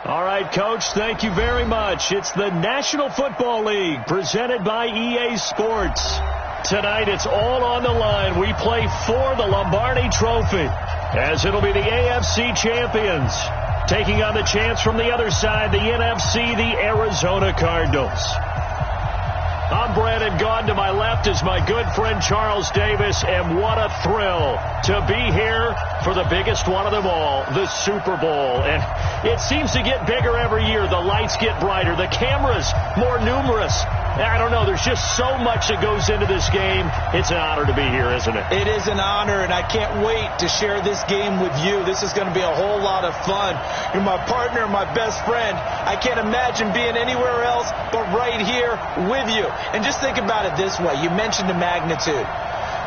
All right, Coach, thank you very much. It's the National Football League presented by EA Sports. Tonight, it's all on the line. We play for the Lombardi Trophy, as it'll be the AFC champions taking on the chance from the other side, the NFC, the Arizona Cardinals. I'm Brandon Gaughan. To my left is my good friend Charles Davis, and what a thrill to be here for the biggest one of them all, the Super Bowl. And it seems to get bigger every year. The lights get brighter, the cameras more numerous. I don't know. There's just so much that goes into this game. It's an honor to be here, isn't it? It is an honor, and I can't wait to share this game with you. This is going to be a whole lot of fun. You're my partner, my best friend. I can't imagine being anywhere else but right here with you. And just think about it this way. You mentioned the magnitude.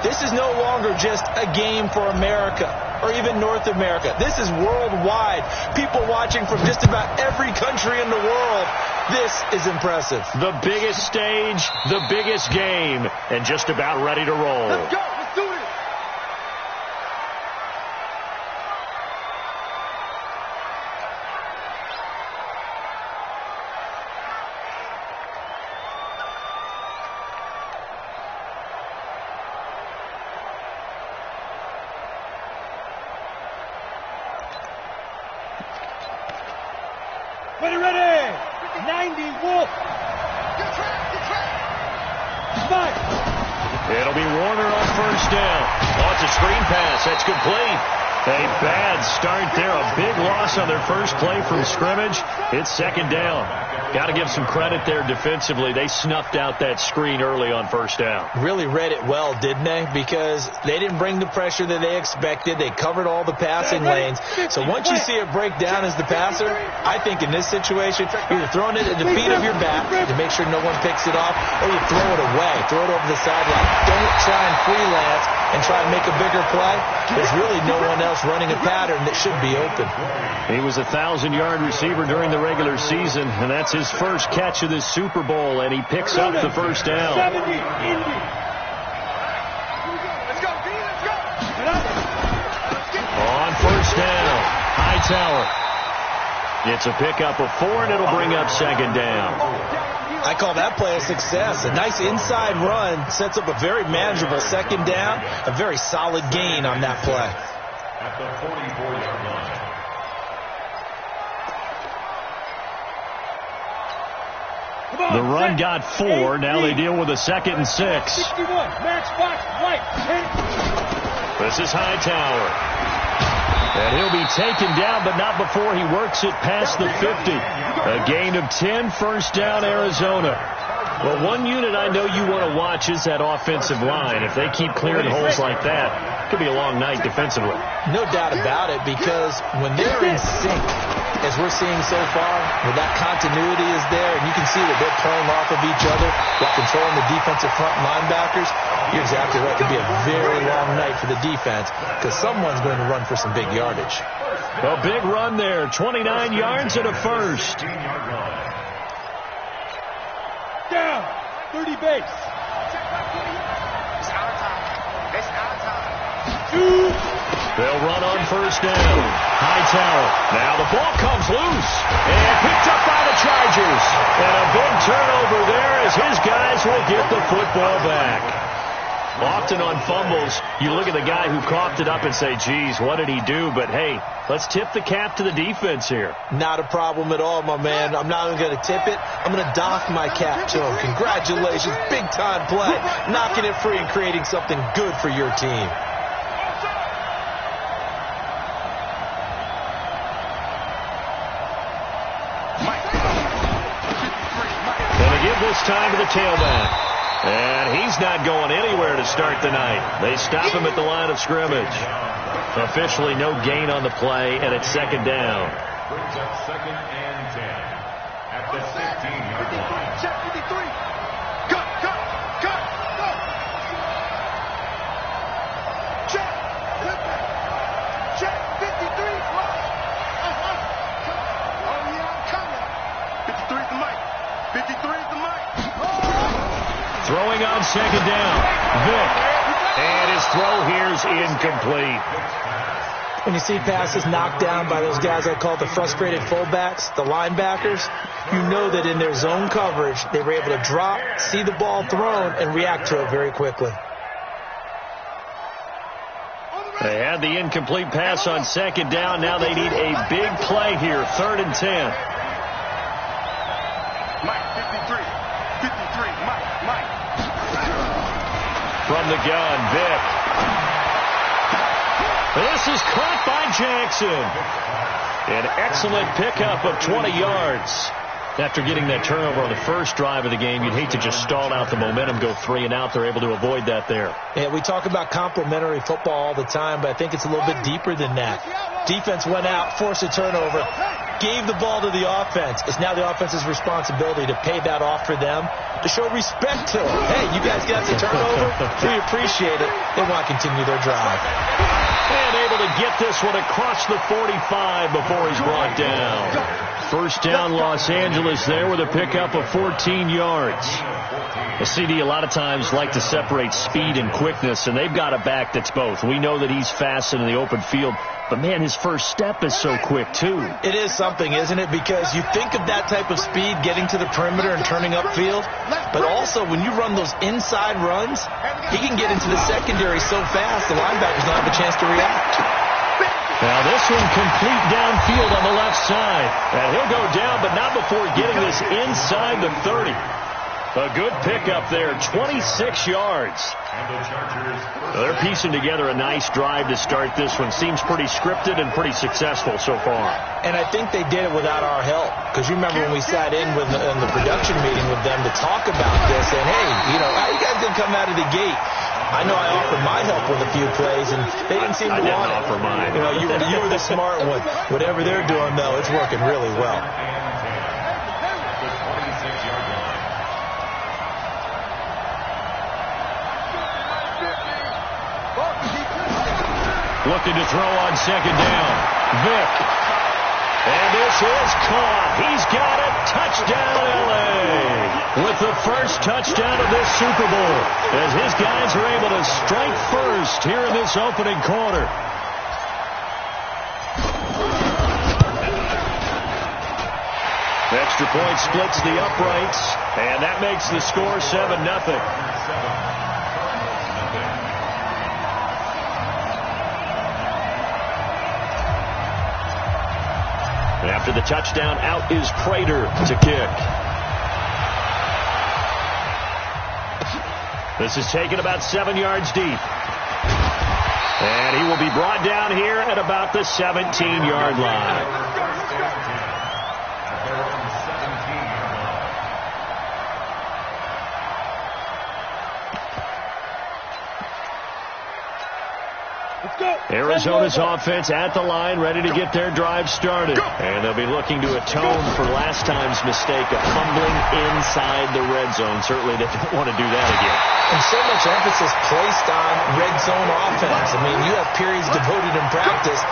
This is no longer just a game for America or even North America. This is worldwide. People watching from just about every country in the world. This is impressive. The biggest stage, the biggest game, and just about ready to roll. Let's go. Let's do it. Ready. 90 Wolf. Smart. It'll be Warner on first down. Oh, it's a screen pass. That's complete. A bad start there. A big loss on their first play from scrimmage. It's second down. Got to give some credit there defensively. They snuffed out that screen early on first down. Really read it well, didn't they? Because they didn't bring the pressure that they expected. They covered all the passing lanes. So once you see it break down as the passer, I think in this situation, you're either throwing it at the feet of your back to make sure no one picks it off, or you throw it away. Throw it over the sideline. Don't try and freelance and try and make a bigger play. There's really no one else running a pattern that should be open. He was a 1,000-yard receiver during the regular season, and that's his first catch of this Super Bowl, and he picks up the first down. 70, Indy. Let's go, D. Let's go. On first down, Hightower. It's a pickup of 4, and it'll bring up second down. I call that play a success. A nice inside run sets up a very manageable second down. A very solid gain on that play. At the 44-yard line. The run got 4. Now they deal with a 2nd and 6. 61. Match box. White. This is Hightower. And he'll be taken down, but not before he works it past the 50. A gain of 10, first down, Arizona. Well, one unit I know you want to watch is that offensive line. If they keep clearing holes like that, it could be a long night defensively. No doubt about it, because when they're in sync, as we're seeing so far, where that continuity is there, and you can see that they're playing off of each other while controlling the defensive front linebackers, you're exactly right. It could be a very long night for the defense, because someone's going to run for some big yardage. A big run there, 29 yards and a first. Down. 30 base. It's our time. It's our time. 2. They'll run on first down. Hightower. Now the ball comes loose and picked up by the Chargers. And a big turnover there as his guys will get the football back. Often on fumbles, you look at the guy who coughed it up and say, geez, what did he do? But, hey, let's tip the cap to the defense here. Not a problem at all, my man. I'm not even going to tip it. I'm going to doff my cap to him. Congratulations. Big-time play. Knocking it free and creating something good for your team. Going to give this time to the tailback. And he's not going anywhere to start the night. They stop him at the line of scrimmage. Officially no gain on the play, and it's second down. Brings up 2nd and 10. At the 15-yard line. Check 53. Cut. Go. Check. Check 53. Oh, yeah, I'm coming. 53 is the mic. 53 is the mic. Throwing on second down. Vick. And his throw here's incomplete. When you see passes knocked down by those guys I call the frustrated fullbacks, the linebackers, you know that in their zone coverage, they were able to drop, see the ball thrown, and react to it very quickly. They had the incomplete pass on second down. Now they need a big play here, 3rd and 10. Mike, 53. 53, Mike. From the gun, Vick. This is caught by Jackson. An excellent pickup of 20 yards. After getting that turnover on the first drive of the game, you'd hate to just stall out the momentum, go 3 and out. They're able to avoid that there. Yeah, we talk about complementary football all the time, but I think it's a little bit deeper than that. Defense went out, forced a turnover, gave the ball to the offense. It's now the offense's responsibility to pay that off for them, to show respect to them. Hey, you guys got the turnover. We appreciate it. They want to continue their drive. And able to get this one across the 45 before he's brought down. First down, Los Angeles there with a pickup of 14 yards. The CD a lot of times like to separate speed and quickness, and they've got a back that's both. We know that he's fast in the open field, but, man, his first step is so quick, too. It is something, isn't it? Because you think of that type of speed getting to the perimeter and turning upfield, but also when you run those inside runs, he can get into the secondary so fast the linebackers don't have a chance to react. Now this one complete downfield on the left side. And he'll go down, but not before getting this inside the 30. A good pickup there, 26 yards. They're piecing together a nice drive to start this one. Seems pretty scripted and pretty successful so far. And I think they did it without our help. Because you remember when we sat in the production meeting with them to talk about this, and hey, how you guys didn't come out of the gate? I know I offered my help with a few plays, and they didn't seem to want it. I didn't offer mine. You were the smart one. Whatever they're doing, though, it's working really well. Looking to throw on second down. Vick. And this is caught. He's got it. Touchdown, L.A. With the first touchdown of this Super Bowl, as his guys are able to strike first here in this opening quarter. Extra point splits the uprights, and that makes the score 7-0. After the touchdown, out is Prater to kick. This is taken about 7 yards deep. And he will be brought down here at about the 17-yard line. Arizona's offense at the line, ready to get their drive started. And they'll be looking to atone for last time's mistake of fumbling inside the red zone. Certainly they don't want to do that again. And so much emphasis placed on red zone offense. I mean, you have periods devoted in practice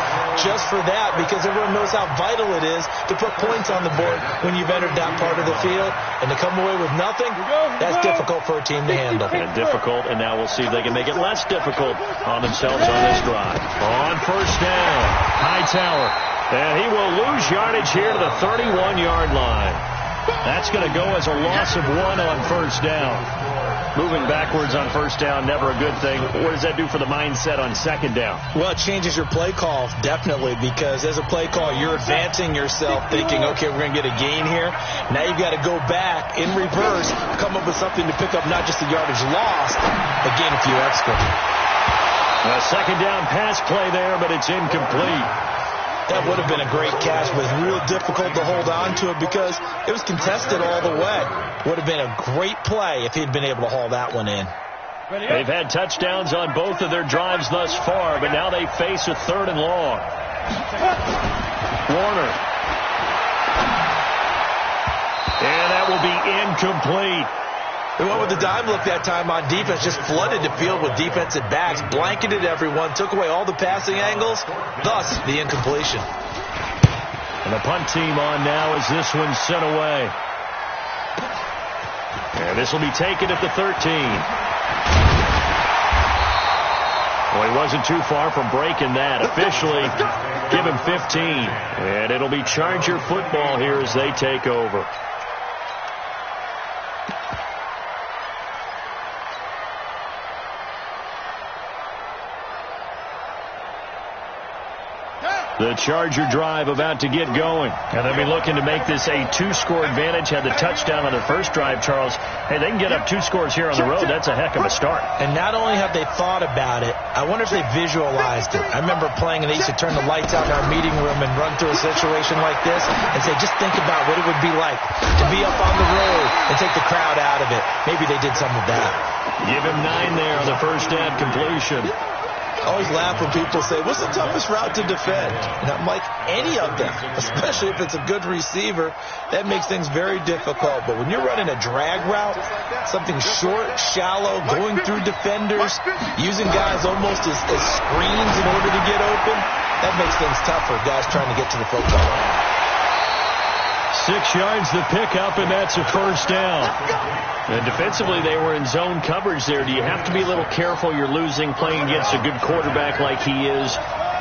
just for that, because everyone knows how vital it is to put points on the board when you've entered that part of the field. And to come away with nothing, that's difficult for a team to handle. And difficult, and now we'll see if they can make it less difficult on themselves on this drive. On first down, Hightower. And he will lose yardage here to the 31-yard line. That's going to go as a loss of 1 on first down. Moving backwards on first down, never a good thing. What does that do for the mindset on second down? Well, it changes your play call, definitely, because as a play call, you're advancing yourself thinking, okay, we're going to get a gain here. Now you've got to go back in reverse, come up with something to pick up not just the yardage lost, but gain a few extra. A second down pass play there, but it's incomplete. That would have been a great catch, but it's real difficult to hold on to it because it was contested all the way. Would have been a great play if he'd been able to haul that one in. They've had touchdowns on both of their drives thus far, but now they face a 3rd and long. Warner. And that will be incomplete. They went with the dime look that time on defense, just flooded the field with defensive backs, blanketed everyone, took away all the passing angles, thus the incompletion. And the punt team on now as this one's sent away. And this will be taken at the 13. Well, he wasn't too far from breaking that. Officially, give him 15. And it'll be Charger football here as they take over. The Charger drive about to get going. And they'll be looking to make this a 2-score advantage. Had the touchdown on their first drive, Charles. Hey, they can get up 2 scores here on the road. That's a heck of a start. And not only have they thought about it, I wonder if they visualized it. I remember playing, and they used to turn the lights out in our meeting room and run through a situation like this and say, just think about what it would be like to be up on the road and take the crowd out of it. Maybe they did some of that. Give him 9 there on the first down completion. I always laugh when people say, what's the toughest route to defend? And I'm like, any of them, especially if it's a good receiver. That makes things very difficult. But when you're running a drag route, something short, shallow, going through defenders, using guys almost as screens in order to get open, that makes things tough for guys trying to get to the football. 6 yards the pickup, and that's a first down. And defensively, they were in zone coverage there. Do you have to be a little careful you're losing playing against a good quarterback like he is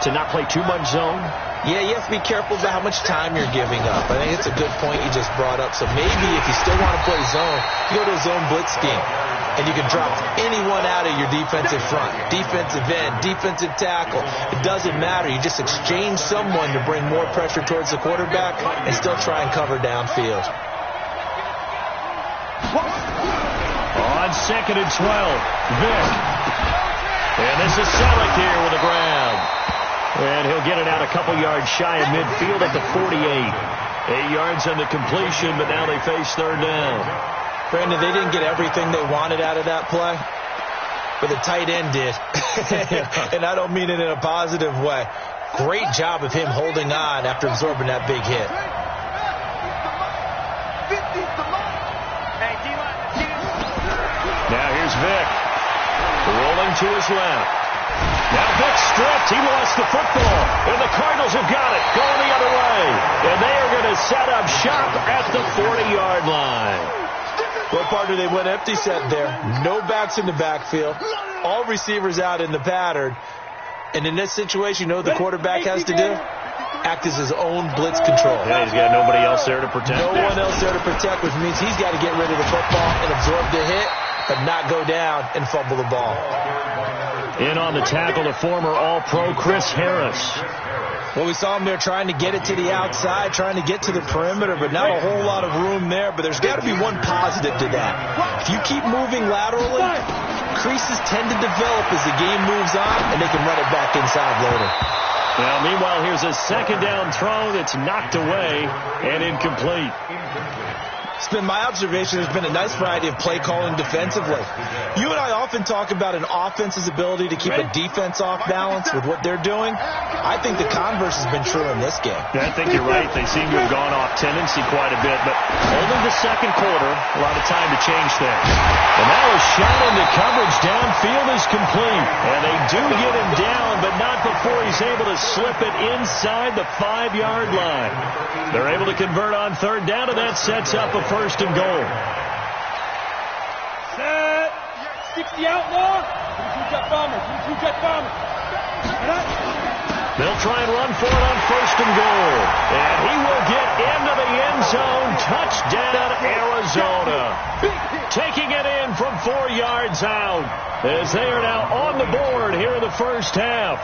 to not play too much zone? Yeah, you have to be careful about how much time you're giving up. I think it's a good point you just brought up. So maybe if you still want to play zone, you go to a zone blitz scheme. And you can drop anyone out of your defensive front, defensive end, defensive tackle. It doesn't matter. You just exchange someone to bring more pressure towards the quarterback and still try and cover downfield. On 2nd and 12, Vick. And this is Selleck here with the grab. And he'll get it out a couple yards shy of midfield at the 48. 8 yards on the completion, but now they face third down. Brandon, they didn't get everything they wanted out of that play, but the tight end did. And I don't mean it in a positive way. Great job of him holding on after absorbing that big hit. Now here's Vick. Rolling to his left. Now Vick stripped. He lost the football. And the Cardinals have got it. Going the other way. And they are going to set up shop at the 40-yard line. Well, partner, they went empty set there. No backs in the backfield. All receivers out in the pattern. And in this situation, you know what the quarterback has to do? Act as his own blitz control. Yeah, he's got nobody else there to protect. No one else there to protect, which means he's got to get rid of the football and absorb the hit, but not go down and fumble the ball. In on the tackle, the former All-Pro Chris Harris. Well, we saw him there trying to get it to the outside, trying to get to the perimeter, but not a whole lot of room there. But there's got to be one positive to that. If you keep moving laterally, creases tend to develop as the game moves on, and they can run it back inside later. Well, meanwhile, here's a second down throw that's knocked away and incomplete. It's been my observation there's been a nice variety of play calling defensively. You and I often talk about an offense's ability to keep a defense off balance with what they're doing. I think the converse has been true in this game. Yeah, I think you're right. They seem to have gone off tendency quite a bit, but only the second quarter, a lot of time to change things. And now a shot into coverage downfield is complete. And they do get him down, but not before he's able to slip it inside the 5-yard line. They're able to convert on third down, and that sets up a first and goal. Set. 60 outlaw. 22 bomber. 22 bomber. They'll try and run for it on first and goal. And he will get into the end zone. Touchdown, Arizona. Taking it in from 4 yards out as they are now on the board here in the first half.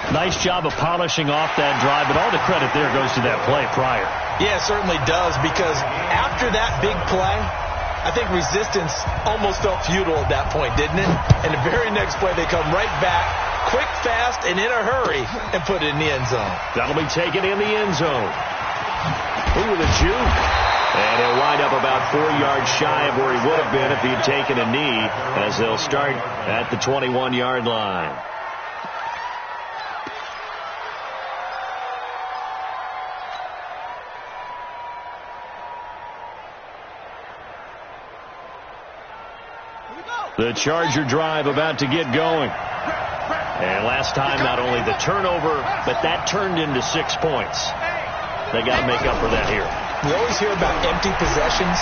Nice job of polishing off that drive, but all the credit there goes to that play prior. Yeah, it certainly does, because after that big play, I think resistance almost felt futile at that point, didn't it? And the very next play, they come right back, quick, fast, and in a hurry, and put it in the end zone. That'll be taken in the end zone. Ooh, the juke. And he'll wind up about 4 yards shy of where he would have been if he'd taken a knee, as they'll start at the 21-yard line. The Charger drive about to get going. And last time, not only the turnover, but that turned into 6 points. They got to make up for that here. We always hear about empty possessions.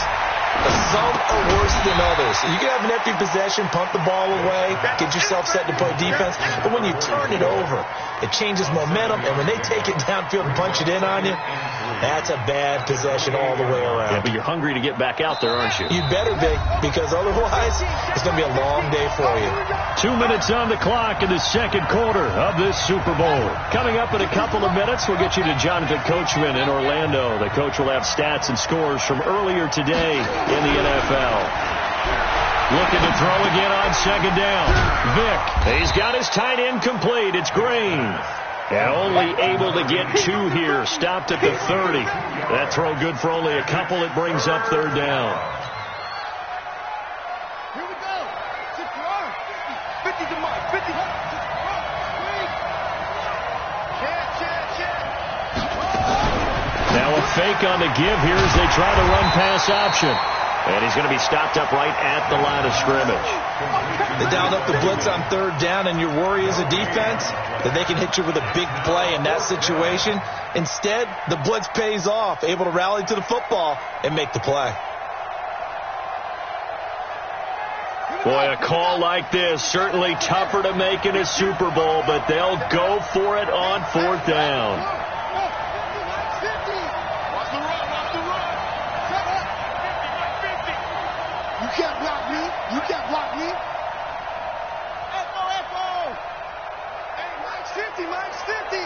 Some are worse than others. You can have an empty possession, punt the ball away, get yourself set to play defense. But when you turn it over, it changes momentum. And when they take it downfield and punch it in on you, that's a bad possession all the way around. Yeah, but you're hungry to get back out there, aren't you? You better be, because otherwise it's going to be a long day for you. 2 minutes on the clock in the second quarter of this Super Bowl. Coming up in a couple of minutes, we'll get you to Jonathan Coachman in Orlando. The coach will have stats and scores from earlier today in the NFL. Looking to throw again on second down. Vick, he's got his tight end complete. It's Green. And only able to get 2 here. Stopped at the 30. That throw good for only a couple. It brings up third down. Here we go. 50 to Mike. 50. Now a fake on the give here as they try to run pass option. And he's going to be stopped up right at the line of scrimmage. They dialed up the blitz on third down, and your worry as a defense that they can hit you with a big play in that situation. Instead, the blitz pays off, able to rally to the football and make the play. Boy, a call like this, certainly tougher to make in a Super Bowl, but they'll go for it on fourth down. You can't block me. You can't block me. Echo. Hey, Mike's 50. Mike's 50.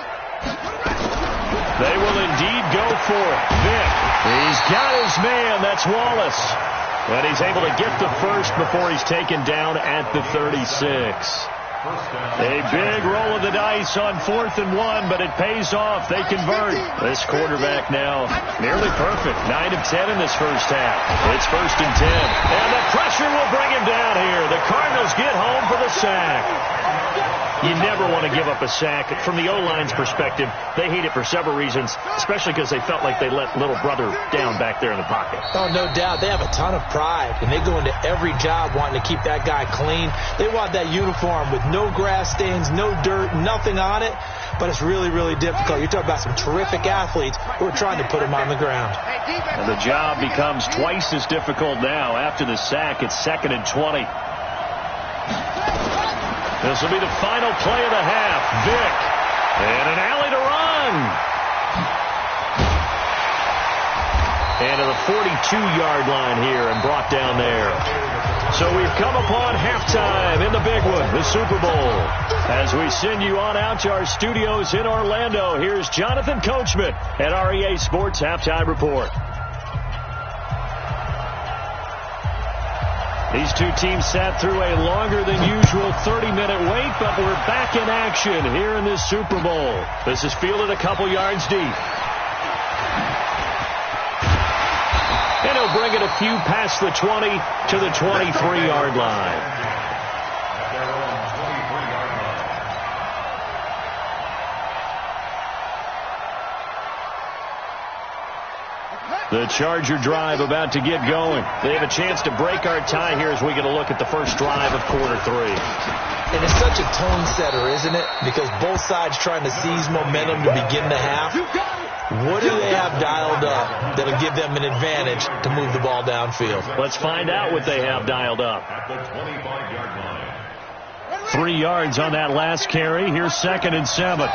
They will indeed go for it. Vick, he's got his man. That's Wallace. And he's able to get the first before he's taken down at the 36. A big roll of the dice on 4th and 1, but it pays off. They convert. This quarterback now nearly perfect. 9 of 10 in this first half. It's 1st and 10. And the pressure will bring him down here. The Cardinals get home for the sack. You never want to give up a sack. From the O-line's perspective, they hate it for several reasons, especially because they felt like they let little brother down back there in the pocket. Oh, no doubt. They have a ton of pride, and they go into every job wanting to keep that guy clean. They want that uniform with no grass stains, no dirt, nothing on it, but it's really, really difficult. You're talking about some terrific athletes who are trying to put him on the ground. And the job becomes twice as difficult now. After the sack, it's 2nd and 20. This will be the final play of the half. Vick, and an alley to run. And to the 42-yard line here and brought down there. So we've come upon halftime in the big one, the Super Bowl. As we send you on out to our studios in Orlando, here's Jonathan Coachman at REA Sports Halftime Report. These two teams sat through a longer than usual 30-minute wait, but we're back in action here in this Super Bowl. This is fielded a couple yards deep. And he'll bring it a few past the 20 to the 23-yard line. The Charger drive about to get going. They have a chance to break our tie here as we get a look at the first drive of quarter 3. And it's such a tone setter, isn't it? Because both sides trying to seize momentum to begin the half. What do they have dialed up that'll give them an advantage to move the ball downfield? Let's find out what they have dialed up. At the 25-yard line. 3 yards on that last carry. Here's 2nd and 7.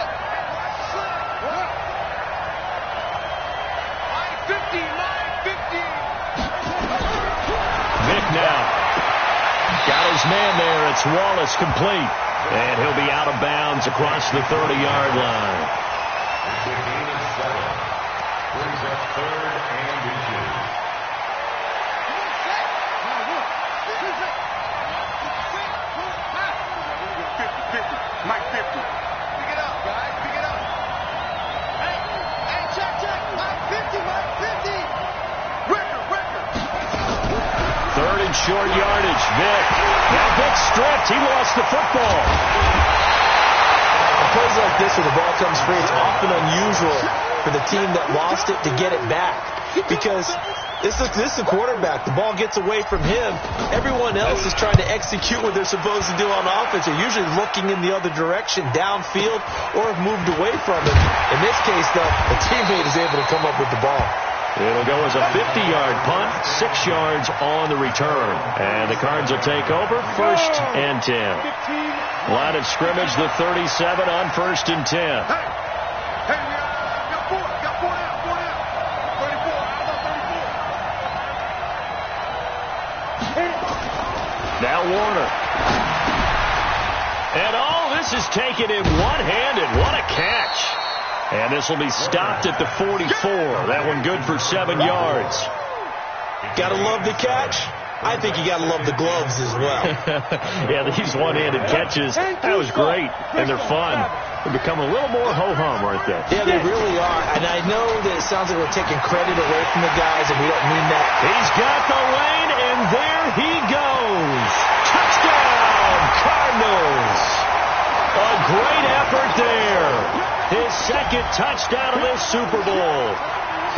Vick now. Got his man there. It's Wallace complete. And he'll be out of bounds across the 30-yard line. It's a gain of 7. Brings up 3rd and inches. Mike 50. Pick it up, guys. Pick it up. Hey, check. Mike 50, Mike 50. Record. 3rd and short yardage. Vick. Now Vick stripped. He lost the football. Plays like this where the ball comes free, it's often unusual for the team that lost it to get it back. Because this is the quarterback. The ball gets away from him. Everyone else is trying to execute what they're supposed to do on offense. They're usually looking in the other direction, downfield, or have moved away from it. In this case, though, the teammate is able to come up with the ball. It'll go as a 50-yard punt, 6 yards on the return. And the Cards will take over, 1st and 10. Line of scrimmage, the 37 on 1st and 10. Hey, we got 4 down, 34, out of 34. Now Warner. And this is taken in one-handed. What a catch. And this will be stopped at the 44. That one good for 7 yards. Gotta love the catch. I think you gotta love the gloves as well. Yeah, these one-handed catches, that was great. And they're fun. They become a little more ho-hum, aren't they? Yeah, they really are. And I know that it sounds like we're taking credit away from the guys, and we don't mean that. He's got the lane, and there he goes. Touchdown, Cardinals. A great effort there. His second touchdown of this Super Bowl.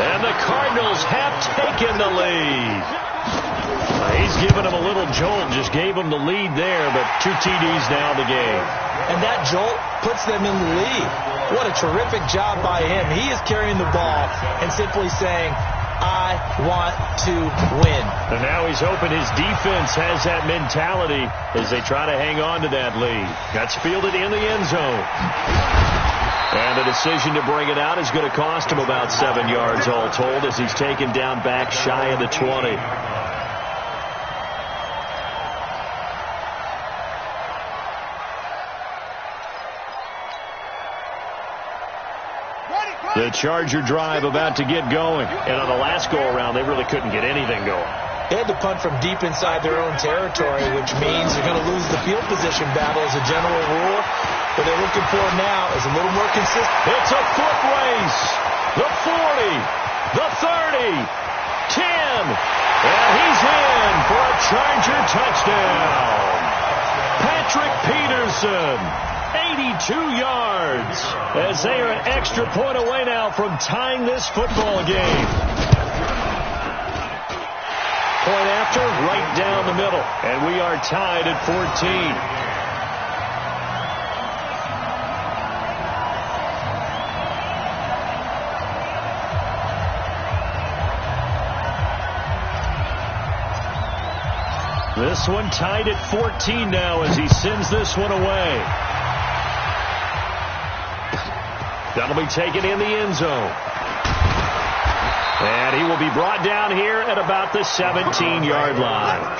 And the Cardinals have taken the lead. He's given him a little jolt, just gave him the lead there, but 2 TDs now in the game. And that jolt puts them in the lead. What a terrific job by him. He is carrying the ball and simply saying, I want to win. And now he's hoping his defense has that mentality as they try to hang on to that lead. That's fielded in the end zone. And the decision to bring it out is going to cost him about 7 yards all told as he's taken down back shy of the 20. The Charger drive about to get going. And on the last go-around, they really couldn't get anything going. They had to punt from deep inside their own territory, which means they're going to lose the field position battle as a general rule. What they're looking for now is a little more consistent. It's a foot race. The 40, the 30, 10. And he's in for a Charger touchdown. Patrick Peterson, 82 yards, as they are an extra point away now from tying this football game. Point after, right down the middle, and we are tied at 14. This one tied at 14 now as he sends this one away. That'll be taken in the end zone. And he will be brought down here at about the 17-yard line. At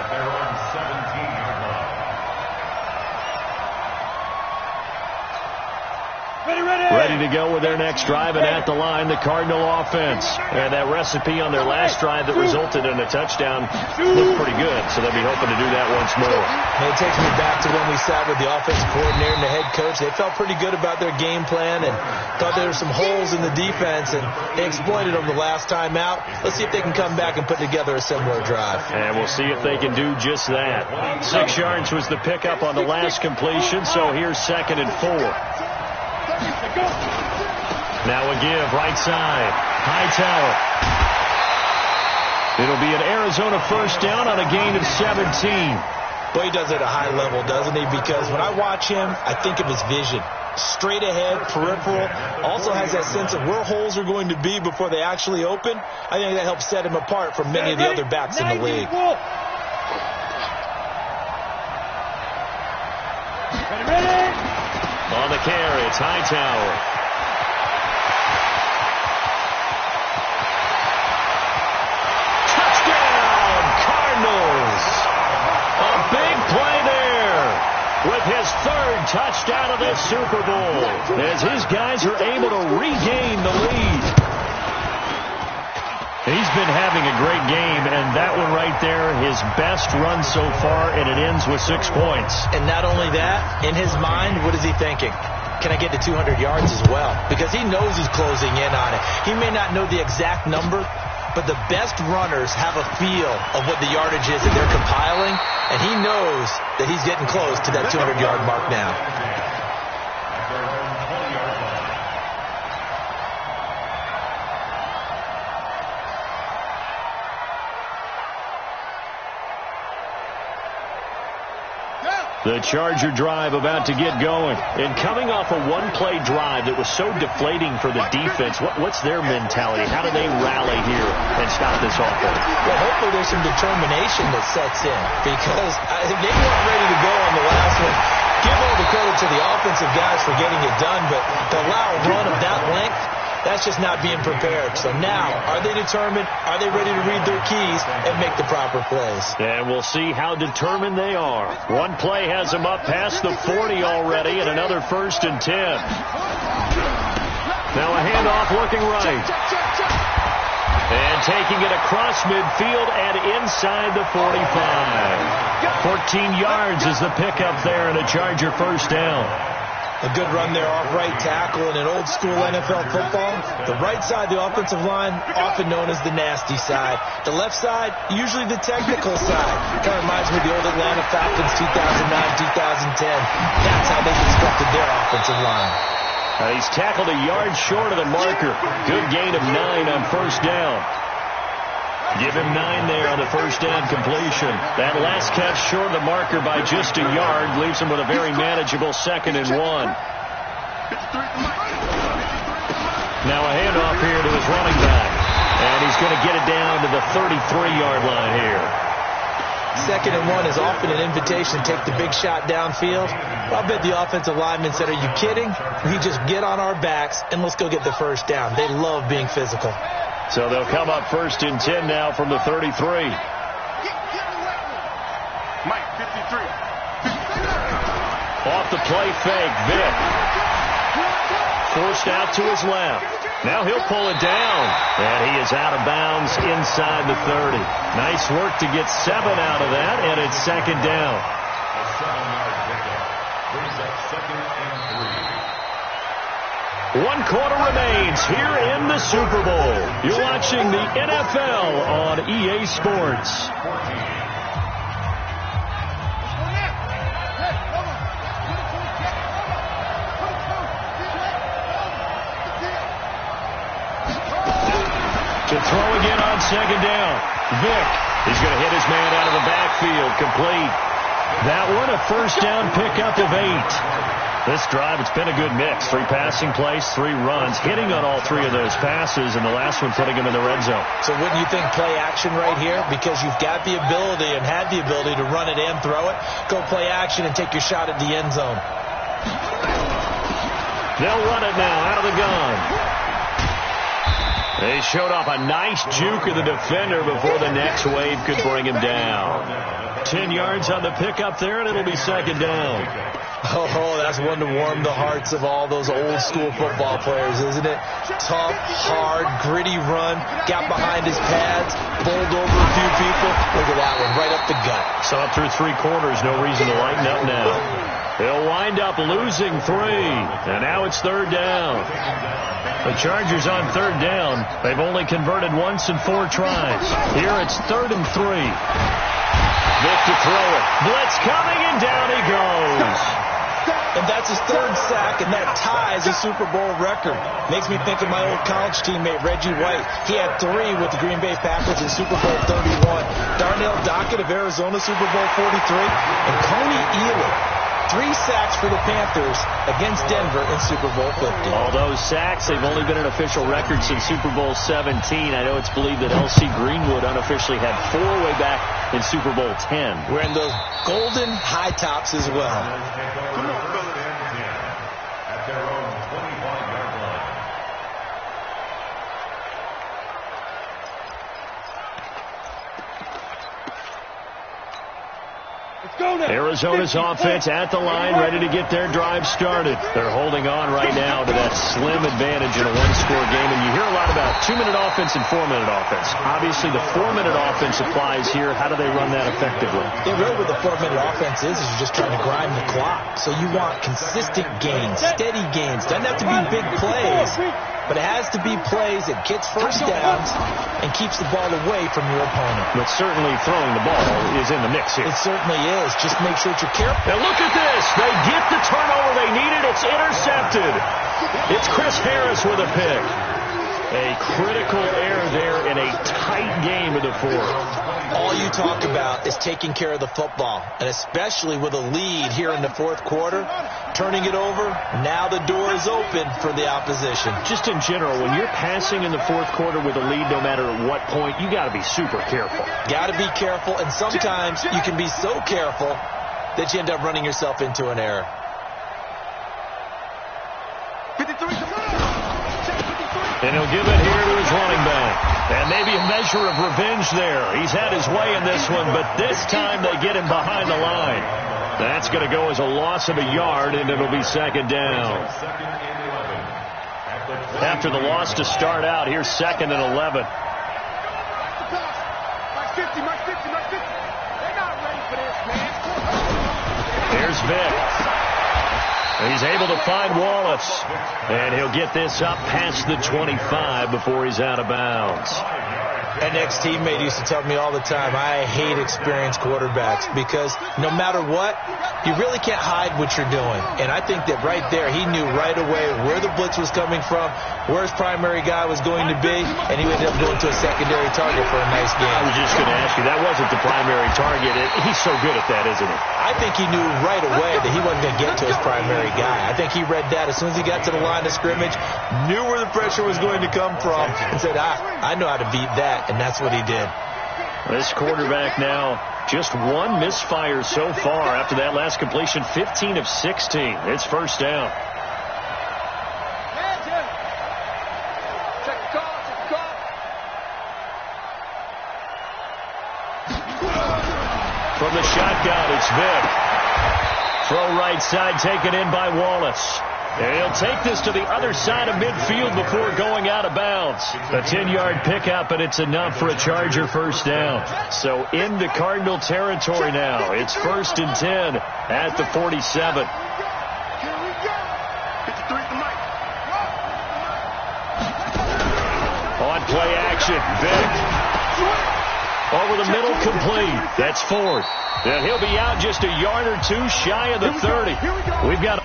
their own 17-yard line. Ready to go with their next drive, and at the line, the Cardinal offense. And that recipe on their last drive that resulted in a touchdown looked pretty good, so they'll be hoping to do that once more. And it takes me back to when we sat with the offensive coordinator and the head coach. They felt pretty good about their game plan and thought there were some holes in the defense, and they exploited them the last time out. Let's see if they can come back and put together a similar drive. And we'll see if they can do just that. 6 yards was the pickup on the last completion, so here's 2nd and 4. Now a give, right side. Hightower. It'll be an Arizona first down on a gain of 17. Boy, he does it at a high level, doesn't he? Because when I watch him, I think of his vision. Straight ahead, peripheral. Also has that sense of where holes are going to be before they actually open. I think that helps set him apart from many of the other backs in the league. On the carry, it's Hightower. Touchdown, Cardinals. A big play there with his 3rd touchdown of this Super Bowl as his guys are able to regain the lead. He's been having a great game, and that one right there, his best run so far, and it ends with 6 points. And not only that, in his mind, what is he thinking? Can I get to 200 yards as well? Because he knows he's closing in on it. He may not know the exact number, but the best runners have a feel of what the yardage is that they're compiling, and he knows that he's getting close to that 200-yard mark now. The Charger drive about to get going. And coming off a one-play drive that was so deflating for the defense, what's their mentality? How do they rally here and stop this offense? Well, hopefully there's some determination that sets in, because I think they weren't ready to go on the last one. Give all the credit to the offensive guys for getting it done, but to allow a run of that length, that's just not being prepared. So now, are they determined? Are they ready to read their keys and make the proper plays? And we'll see how determined they are. One play has them up past the 40 already, and another 1st and 10. Now a handoff looking right. And taking it across midfield and inside the 45. 14 yards is the pickup there, and a Charger 1st down. A good run there off right tackle in an old-school NFL football. The right side, the offensive line, often known as the nasty side. The left side, usually the technical side. Kind of reminds me of the old Atlanta Falcons 2009-2010. That's how they constructed their offensive line. He's tackled a yard short of the marker. Good gain of 9 on 1st down. Give him 9 there on the 1st down completion. That last catch short of the marker by just a yard leaves him with a very manageable 2nd and 1. Now a handoff here to his running back. And he's going to get it down to the 33-yard line here. 2nd and 1 is often an invitation to take the big shot downfield. I'll bet the offensive lineman said, "Are you kidding? We just get on our backs and let's go get the 1st down." They love being physical. So they'll come up 1st and 10 now from the 33. Mike, 53. Off the play fake, Vick. Forced out to his left. Now he'll pull it down. And he is out of bounds inside the 30. Nice work to get 7 out of that, and it's 2nd down. A 7-yard pickup brings up 2nd and 3. 1 quarter remains here in the Super Bowl. You're watching the NFL on EA Sports. To throw again on 2nd down. Vick is going to hit his man out of the backfield. Complete. That one a 1st down pickup of 8. This drive, it's been a good mix. 3 passing plays, 3 runs, hitting on all 3 of those passes, and the last one putting him in the red zone. So wouldn't you think play action right here? Because you've got the ability and had the ability to run it and throw it. Go play action and take your shot at the end zone. They'll run it now out of the gun. They showed off a nice juke of the defender before the next wave could bring him down. 10 yards on the pickup there, and it'll be 2nd down. Oh, that's one to warm the hearts of all those old-school football players, isn't it? Tough, hard, gritty run, got behind his pads, bowled over a few people. Look at that one, right up the gut. Saw it through 3 quarters, no reason to lighten up now. They'll wind up losing 3, and now it's 3rd down. The Chargers on 3rd down. They've only converted once in 4 tries. Here it's 3rd and 3. Vick to throw it. Blitz coming, and down he goes. And that's his 3rd sack, and that ties a Super Bowl record. Makes me think of my old college teammate, Reggie White. He had 3 with the Green Bay Packers in Super Bowl 31. Darnell Dockett of Arizona, Super Bowl 43. And Coney Ealer, 3 sacks for the Panthers against Denver in Super Bowl 50. All those sacks, they've only been an official record since Super Bowl 17. I know it's believed that L.C. Greenwood unofficially had 4 way back in Super Bowl 10. Wearing those golden high tops as well. At their own 25-yard line. Arizona's offense at the line, ready to get their drive started. They're holding on right now to that slim advantage in a 1-score game. And you hear a lot about 2-minute offense and 4-minute offense. Obviously, the 4-minute offense applies here. How do they run that effectively? Yeah, really what the 4-minute offense is you're just trying to grind the clock. So you want consistent gains, steady gains. Doesn't have to be big plays, but it has to be plays that gets 1st downs and keeps the ball away from your opponent. But certainly throwing the ball is in the mix here. It certainly is. Just make sure that you're careful. Now look at this. They get the turnover they needed. It's intercepted. It's Chris Harris with a pick. A critical error there in a tight game of the fourth. All you talk about is taking care of the football, and especially with a lead here in the fourth quarter, turning it over, now the door is open for the opposition. Just in general, when you're passing in the fourth quarter with a lead, no matter at what point, you got to be super careful. Got to be careful, and sometimes you can be so careful that you end up running yourself into an error. 53. And he'll give it here to his running back. And maybe a measure of revenge there. He's had his way in this one, but this time they get him behind the line. That's going to go as a loss of a yard, and it'll be second down. After the loss to start out, here's second and 11. Here's Vick. He's able to find Wallace. And he'll get this up past the 25 before he's out of bounds. An ex-teammate used to tell me all the time, I hate experienced quarterbacks because no matter what, you really can't hide what you're doing. And I think that right there, he knew right away where the blitz was coming from, where his primary guy was going to be, and he ended up going to a secondary target for a nice game. I was just going to ask you, that wasn't the primary target. He's so good at that, isn't he? I think he knew right away that he wasn't going to get to his primary guy. I think he read that as soon as he got to the line of scrimmage, knew where the pressure was going to come from, and said, I know how to beat that, and that's what he did. This quarterback now, just one misfire so far after that last completion, 15 of 16. It's first down. From the shotgun, it's Vick. Throw right side taken in by Wallace. And he'll take this to the other side of midfield before going out of bounds. A 10-yard pickup, and it's enough for a Charger first down. So into Cardinal territory now. It's first and 10 at the 47. On play action, Vick. Over the middle, complete. That's Ford. And he'll be out just a yard or two shy of the 30. We've got a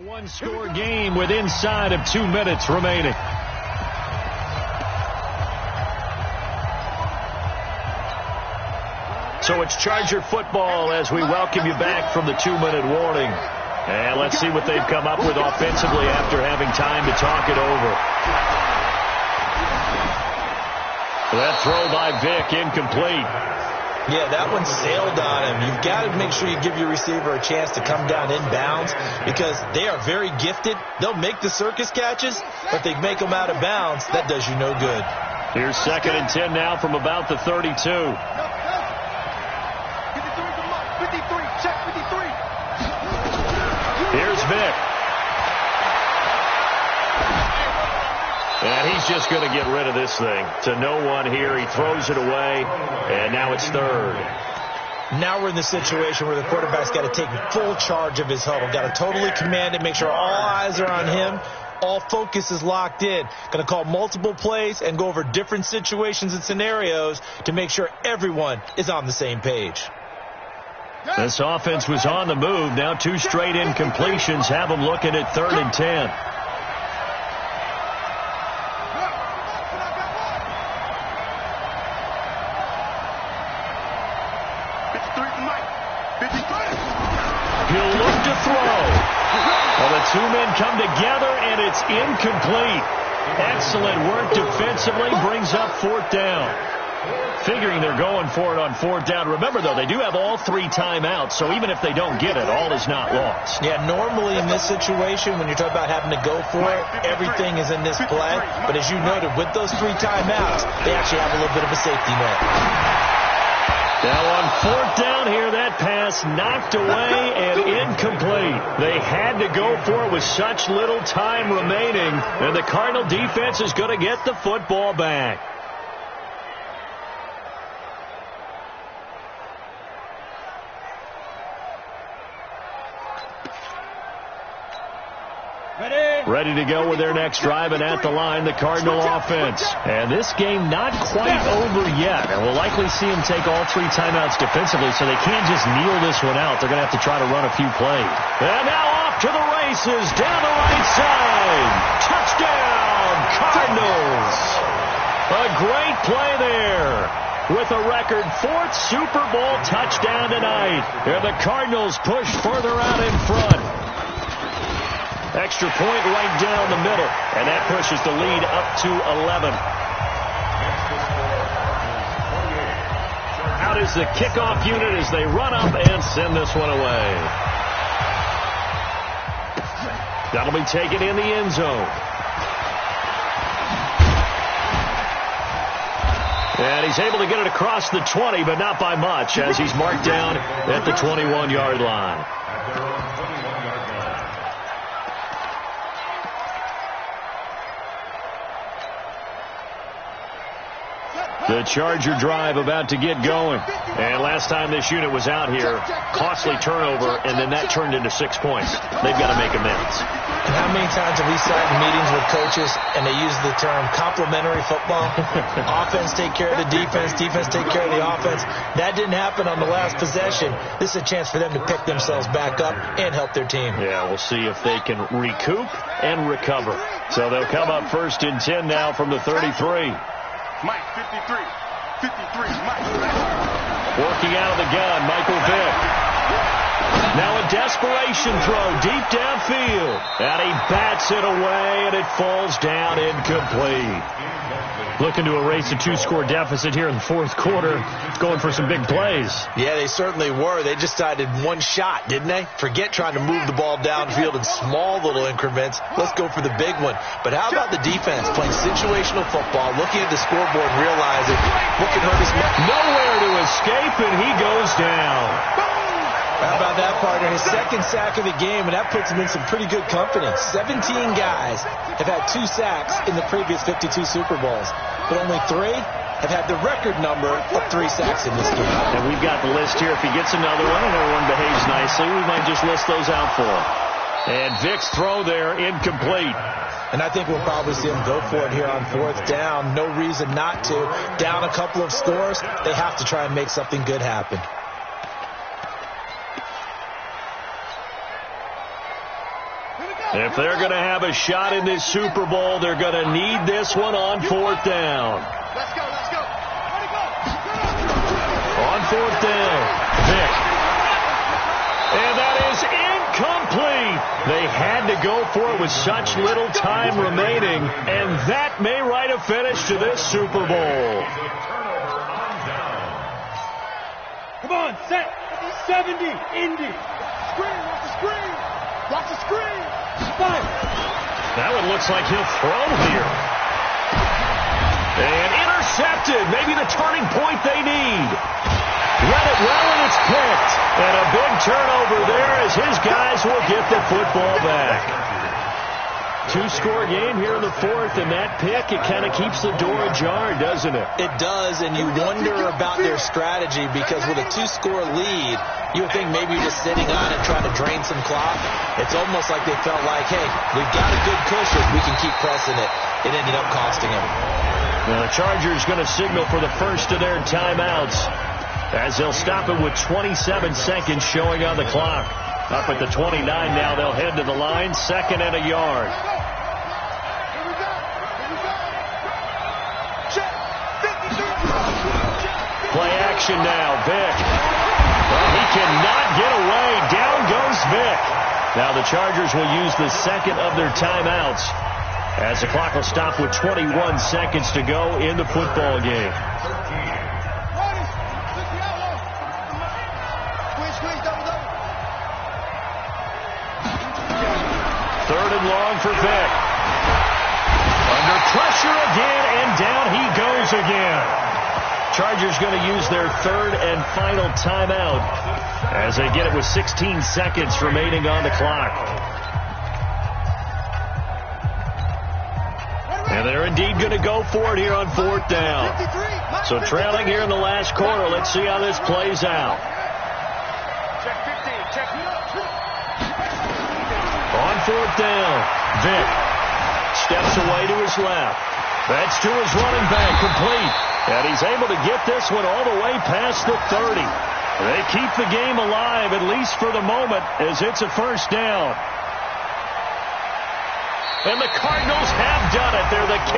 one-score game with inside of 2 minutes remaining. So it's Charger football as we welcome you back from the 2-minute warning. And let's see what they've come up with offensively after having time to talk it over. That throw by Vick, incomplete. Yeah, that one sailed on him. You've got to make sure you give your receiver a chance to come down inbounds because they are very gifted. They'll make the circus catches, but they make them out of bounds. That does you no good. Here's second and 10 now from about the 32. 53, check 53. Here's Vick. And he's just going to get rid of this thing. To no one here. He throws it away, and now it's third. Now we're in the situation where the quarterback's got to take full charge of his huddle. Got to totally command it, make sure all eyes are on him. All focus is locked in. Going to call multiple plays and go over different situations and scenarios to make sure everyone is on the same page. This offense was on the move. Now 2 straight incompletions have them looking at 3rd and 10. He'll look to throw. Well, the 2 men come together, and it's incomplete. Excellent work defensively. Brings up 4th down. Figuring they're going for it on 4th down. Remember, though, they do have all 3 timeouts, so even if they don't get it, all is not lost. Yeah, normally in this situation, when you're talking about having to go for it, everything is in this play. But as you noted, with those 3 timeouts, they actually have a little bit of a safety net. Now on 4th down here, that pass knocked away and incomplete. They had to go for it with such little time remaining, and the Cardinal defense is going to get the football back. Ready to go with their next drive, and at the line, the Cardinal offense. And this game not quite over yet, and we'll likely see them take all 3 timeouts defensively, so they can't just kneel this one out. They're going to have to try to run a few plays. And now off to the races, down the right side. Touchdown, Cardinals. A great play there, with a record 4th Super Bowl touchdown tonight. And the Cardinals push further out in front. Extra point right down the middle, and that pushes the lead up to 11. Out is the kickoff unit as they run up and send this one away. That'll be taken in the end zone. And he's able to get it across the 20, but not by much, as he's marked down at the 21-yard line. The Charger drive about to get going. And last time this unit was out here, costly turnover, and then that turned into 6 points. They've got to make amends. And how many times have we sat in meetings with coaches and they use the term complementary football? Offense take care of the defense, defense take care of the offense. That didn't happen on the last possession. This is a chance for them to pick themselves back up and help their team. Yeah, we'll see if they can recoup and recover. So they'll come up 1st and 10 now from the 33. Mike, 53, Mike. Working out of the gun, Michael Vick. Now a desperation throw deep downfield. And he bats it away, and it falls down incomplete. Looking to erase a 2-score deficit here in the 4th quarter. Going for some big plays. Yeah, they certainly were. They just decided one shot, didn't they? Forget trying to move the ball downfield in small little increments. Let's go for the big one. But how about the defense playing situational football, looking at the scoreboard and realizing what can hurt us most? Nowhere to escape, and he goes down. How about that, partner? His 2nd sack of the game, and that puts him in some pretty good company. 17 guys have had 2 sacks in the previous 52 Super Bowls, but only 3 have had the record number of 3 sacks in this game. And we've got the list here. If he gets another one and everyone behaves nicely, we might just list those out for him. And Vick's throw there, incomplete. And I think we'll probably see him go for it here on 4th down. No reason not to. Down a couple of scores, they have to try and make something good happen. If they're going to have a shot in this Super Bowl, they're going to need this one on 4th down. Let's go. Ready, go. On 4th down, Vick. And that is incomplete. They had to go for it with such little time remaining, and that may write a finish to this Super Bowl. Come on, set. 70, Indy. Screen, watch the screen. Watch the screen. Fire. That one looks like he'll throw here. And intercepted. Maybe the turning point they need. Read it well, and it's picked. And a big turnover there as his guys will get the football back. 2-score game here in the 4th, and that pick, it kind of keeps the door ajar, doesn't it? It does, and you wonder about their strategy, because with a 2-score lead, you would think maybe you're just sitting on it trying to drain some clock. It's almost like they felt like, hey, we've got a good cushion, we can keep pressing it. It ended up costing them. Now the Chargers going to signal for the first of their timeouts, as they'll stop it with 27 seconds showing on the clock. Up at the 29 now, they'll head to the line, 2nd and a yard. Play action now, Vick. Well, he cannot get away. Down goes Vick. Now the Chargers will use the 2nd of their timeouts, as the clock will stop with 21 seconds to go in the football game. Third and long for Vick. Under pressure again, and down he goes again. Chargers going to use their 3rd and final timeout as they get it with 16 seconds remaining on the clock. And they're indeed going to go for it here on 4th down. So trailing here in the last quarter, let's see how this plays out. On 4th down, Vick steps away to his left. That's to his running back, complete. And he's able to get this one all the way past the 30. They keep the game alive, at least for the moment, as it's a first down. And the Cardinals have done it. They're the